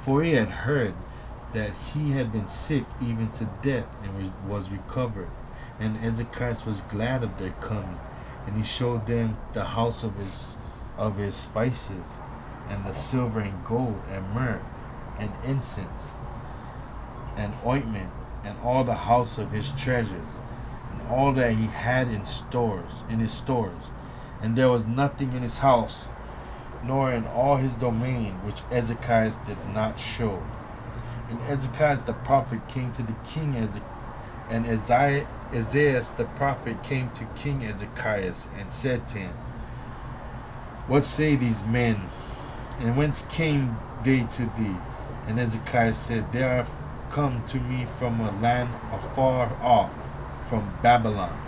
For he had heard that he had been sick even to death, and was recovered. And Ezekiah was glad of their coming, and he showed them the house of his spices, and the silver and gold, and myrrh, and incense, and ointment, and all the house of his treasures, and all that he had in his stores. And there was nothing in his house, nor in all his domain, which Ezekiah did not show. And Ezekiah the prophet came to the king, and Esaias the prophet came to King Ezekiah and said to him, What say these men? And whence came they to thee? And Ezekiah said, They are come to me from a land afar off, from Babylon.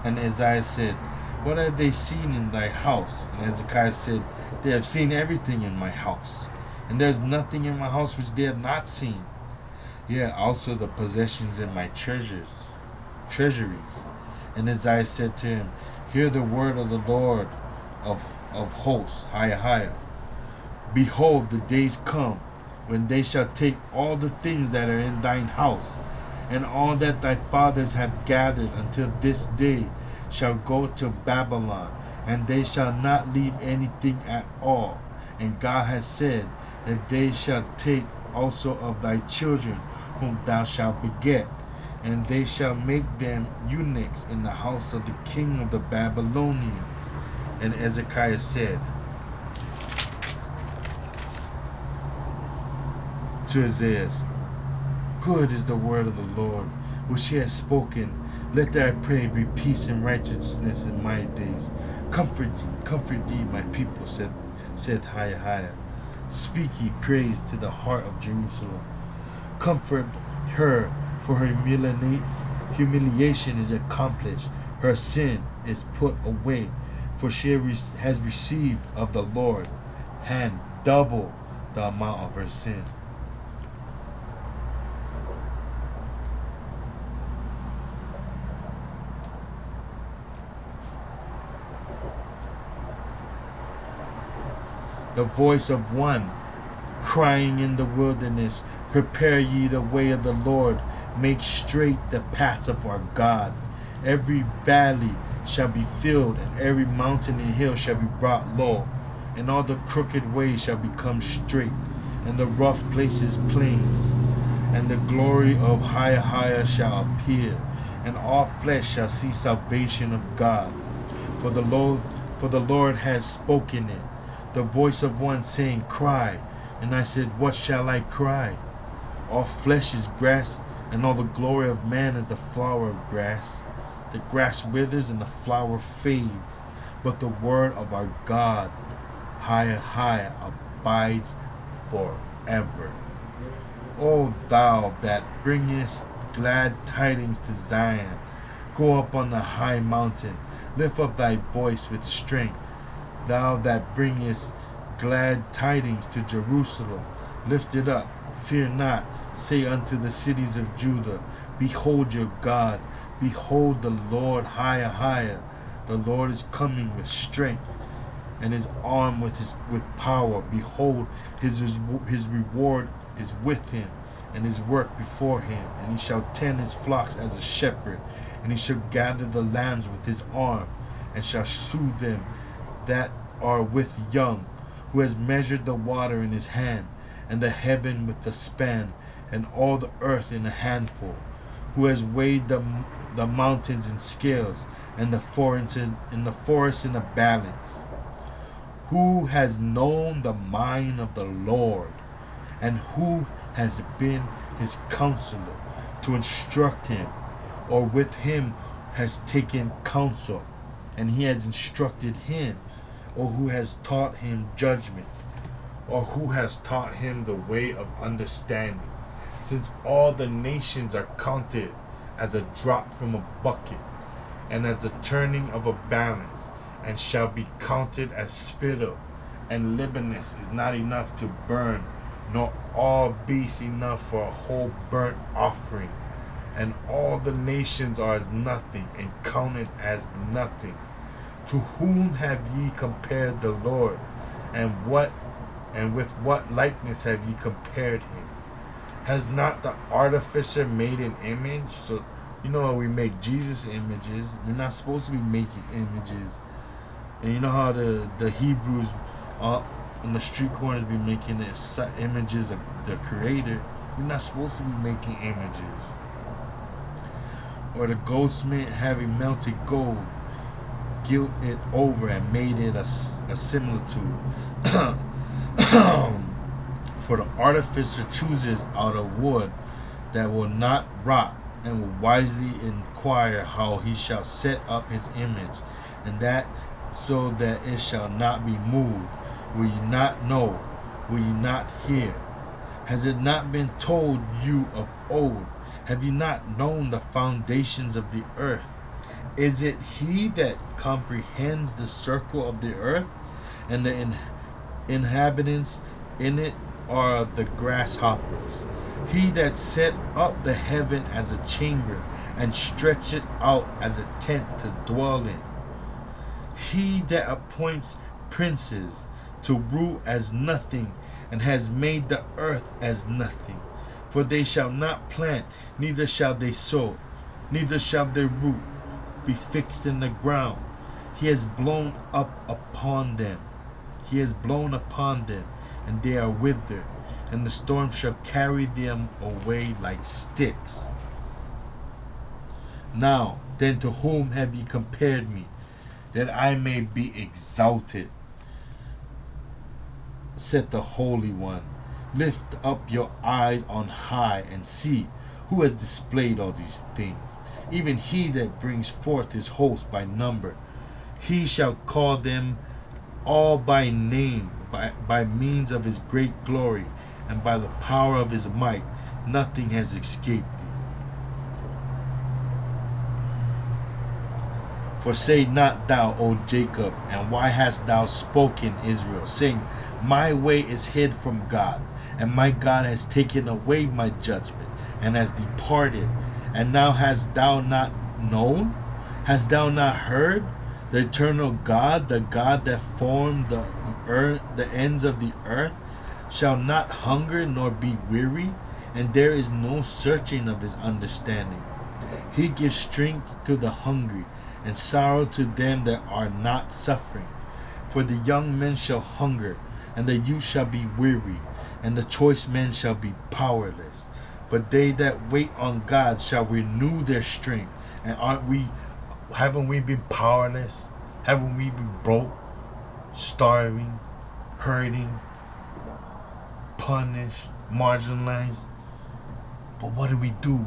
And Isaiah said, What have they seen in thy house? And Ezekiah said, They have seen everything in my house, and there is nothing in my house which they have not seen. Yea, also the possessions in my treasuries. And Isaiah said to him, Hear the word of the Lord of hosts, higher. Behold, the days come, when they shall take all the things that are in thine house, and all that thy fathers have gathered until this day shall go to Babylon, and they shall not leave anything at all. And God has said that they shall take also of thy children whom thou shalt beget, and they shall make them eunuchs in the house of the king of the Babylonians. And Ezekiah said to Esaias, Good is the word of the Lord, which he has spoken. Let there, I pray, be peace and righteousness in my days. Comfort ye, my people, said higher. Speak ye praise to the heart of Jerusalem. Comfort her, for her humiliation is accomplished. Her sin is put away, for she has received of the Lord hand double the amount of her sin. The voice of one crying in the wilderness, Prepare ye the way of the Lord, make straight the paths of our God. Every valley shall be filled, and every mountain and hill shall be brought low, and all the crooked ways shall become straight, and the rough places plains. And the glory of higher shall appear, and all flesh shall see salvation of God. For the Lord has spoken it. The voice of one saying, Cry. And I said, What shall I cry? All flesh is grass, and all the glory of man is the flower of grass. The grass withers and the flower fades, but the word of our God, higher, abides forever. O thou that bringest glad tidings to Zion, go up on the high mountain, lift up thy voice with strength. Thou that bringest glad tidings to Jerusalem, lift it up, fear not. Say unto the cities of Judah, Behold your God, behold the Lord higher. The Lord is coming with strength, and his arm with power. Behold, his reward is with him, and his work before him. And he shall tend his flocks as a shepherd, and he shall gather the lambs with his arm, and shall soothe them that are with young, who has measured the water in his hand, and the heaven with the span, and all the earth in a handful, who has weighed the mountains in scales, and the forest in a balance, who has known the mind of the Lord, and who has been his counselor to instruct him, or with him has taken counsel, and he has instructed him, or who has taught him judgment, or who has taught him the way of understanding, since all the nations are counted as a drop from a bucket, and as the turning of a balance, and shall be counted as spittle, and libanus is not enough to burn, nor all beasts enough for a whole burnt offering, and all the nations are as nothing, and counted as nothing. To whom have ye compared the Lord? And And with what likeness have ye compared him? Has not the artificer made an image? So, you know how we make Jesus images. We're not supposed to be making images. And you know how the Hebrews on the street corners be making images of the Creator. We're not supposed to be making images. Or the goldsmith having melted gold, gilt it over and made it a similitude. For the artificer chooses out of wood that will not rot, and will wisely inquire how he shall set up his image, and that so that it shall not be moved. Will you not know? Will you not hear? Has it not been told you of old? Have you not known the foundations of the earth? Is it he that comprehends the circle of the earth, and the inhabitants in it are the grasshoppers? He that set up the heaven as a chamber, and stretched it out as a tent to dwell in. He that appoints princes to rule as nothing, and has made the earth as nothing. For they shall not plant, neither shall they sow, neither shall their root be fixed in the ground. He has blown up upon them. He has blown upon them, and they are withered, and the storm shall carry them away like sticks. Now then, to whom have ye compared me, that I may be exalted? Said the Holy One. Lift up your eyes on high, and see who has displayed all these things. Even he that brings forth his host by number. He shall call them all by name, by means of his great glory, and by the power of his might. Nothing has escaped thee. For say not thou, O Jacob, and why hast thou spoken, Israel, saying, my way is hid from God, and my God has taken away my judgment, and has departed. And now hast thou not known? Hast thou not heard? The eternal God, the God that formed the earth, the ends of the earth, shall not hunger nor be weary, and there is no searching of his understanding. He gives strength to the hungry, and sorrow to them that are not suffering. For the young men shall hunger, and the youth shall be weary, and the choice men shall be powerless. But they that wait on God shall renew their strength. And haven't we been powerless? Haven't we been broke, starving, hurting, punished, marginalized? But what did we do?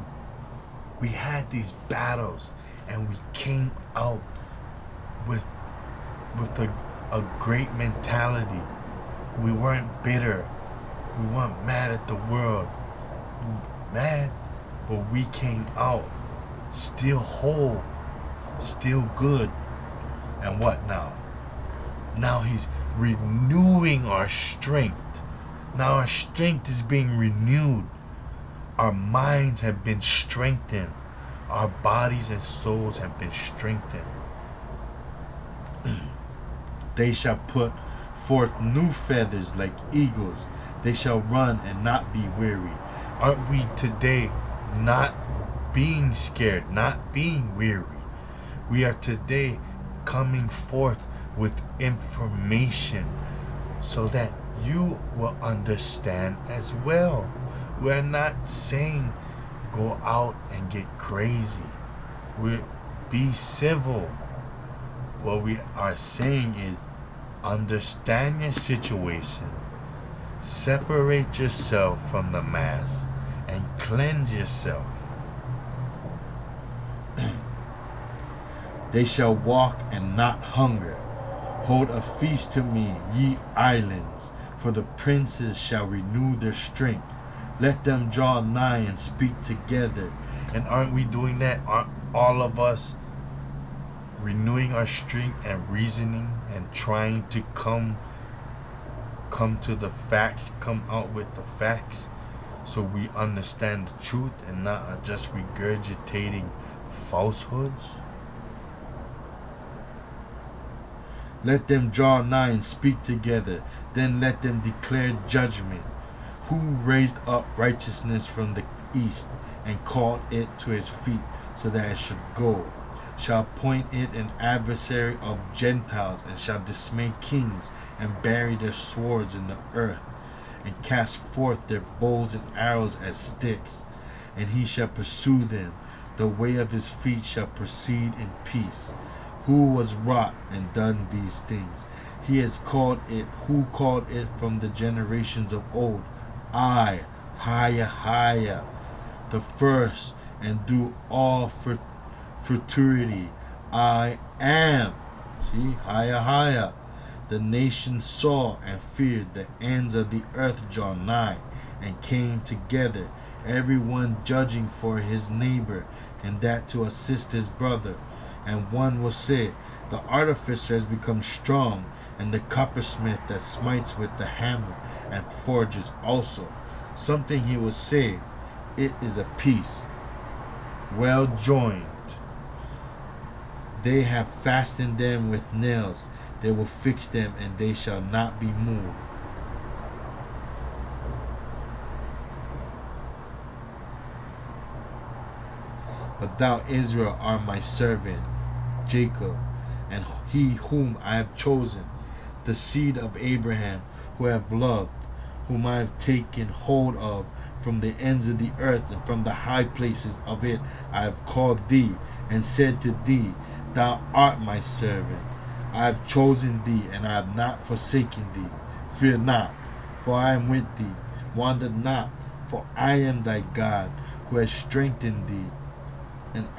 We had these battles, and we came out with a great mentality. We weren't bitter. We weren't mad at the world. Mad, but we came out still whole, still good. And what now? Now he's renewing our strength. Now our strength is being renewed. Our minds have been strengthened. Our bodies and souls have been strengthened. They shall put forth new feathers like eagles. They shall run and not be weary. Aren't we today not being scared, not being weary? We are today coming forth with information so that you will understand as well. We're not saying go out and get crazy. Be civil. What we are saying is understand your situation. Separate yourself from the mass and cleanse yourself. They shall walk and not hunger. Hold a feast to me, ye islands, for the princes shall renew their strength. Let them draw nigh and speak together. And aren't we doing that? Aren't all of us renewing our strength and reasoning and trying to come to the facts, come out with the facts, so we understand the truth and not just regurgitating falsehoods? Let them draw nigh and speak together. Then let them declare judgment. Who raised up righteousness from the east and called it to his feet so that it should go? Shall appoint it an adversary of Gentiles, and shall dismay kings, and bury their swords in the earth, and cast forth their bows and arrows as sticks. And he shall pursue them. The way of his feet shall proceed in peace. Who was wrought and done these things? He has called it. Who called it from the generations of old? I, higher, the first, and do all futurity. I am. See, higher. The nations saw and feared. The ends of the earth draw nigh and came together, everyone judging for his neighbor, and that to assist his brother. And one will say, the artificer has become strong, and the coppersmith that smites with the hammer, and forges also. Something he will say, it is a piece, well joined. They have fastened them with nails. They will fix them, and they shall not be moved. But thou, Israel, art my servant, Jacob, and he whom I have chosen, the seed of Abraham, who I have loved, whom I have taken hold of from the ends of the earth, and from the high places of it I have called thee, and said to thee, thou art my servant. I have chosen thee, and I have not forsaken thee. Fear not, for I am with thee. Wander not, for I am thy God, who has strengthened thee.